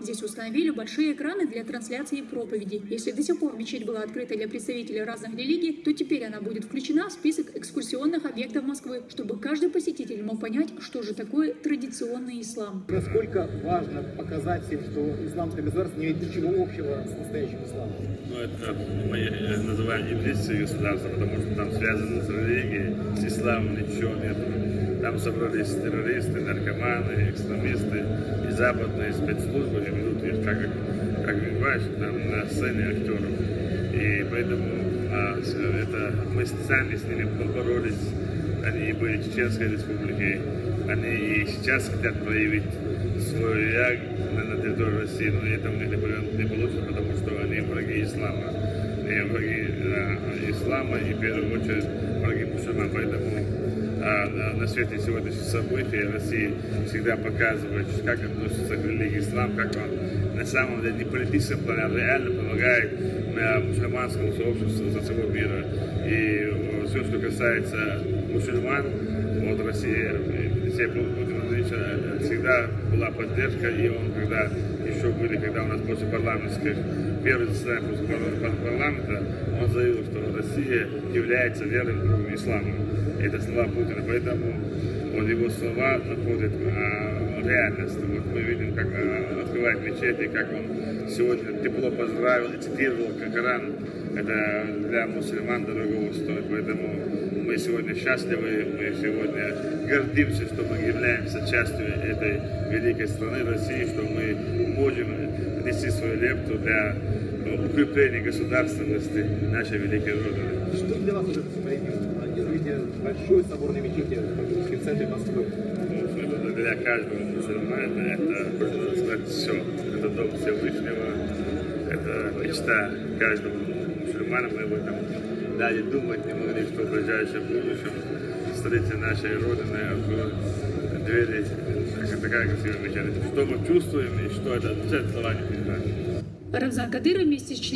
Здесь установили большие экраны для трансляции проповедей. Если до сих пор мечеть была открыта для представителей разных религий, то теперь она будет включена в список экскурсионных объектов Москвы, чтобы каждый посетитель мог понять, что же такое традиционный ислам. Насколько важно показать всем, что исламское государство не имеет ничего общего с настоящим исламом? Ну, это мы называем еврейское государство, потому что там связано с религией, с исламом ничего нет. Там собрались террористы, наркоманы, экстремисты и западные спецслужбы ведут их, как понимаешь, там на сцене актеров. И поэтому мы сами с ними боролись. Они были Чеченской республикой, они и сейчас хотят проявить свой я на территории России, но это у них не получится, потому что они враги ислама. И враги ислама и в первую очередь враги мусульман. Поэтому на свете сегодняшних событий Россия всегда показывает, как относится к религии ислам, как он на самом деле не в политическом плане, а реально помогает мусульманскому сообществу за всего мира. И все, что касается мусульман, вот Россия, всегда была поддержка, и он, когда у нас после парламентских, первый заседание после парламента, он заявил, что Россия является верным другом ислама. Это слова Путина, поэтому вот его слова находят реальность. Вот мы видим, как открывает мечети, как он сегодня тепло поздравил и цитировал Коран. Это для мусульман дорогого стоит, поэтому мы сегодня счастливы, мы сегодня гордимся, что мы являемся частью этой великой страны России, что мы можем внести свою лепту для укрепления государственности нашей великой Родины. Что для вас уже развитие большой соборной мечети в центре Москвы? Для каждого мусульманина это, можно сказать, все. Это дом Всевышнего, это мечта каждого мусульмана. Мы об этом даже думать не могли, что в ближайшем будущем столице нашей Родины откроют двери. Такая красивая мечеть. Что мы чувствуем и что это слова не передать. Рамзан Кадыров вместе с членами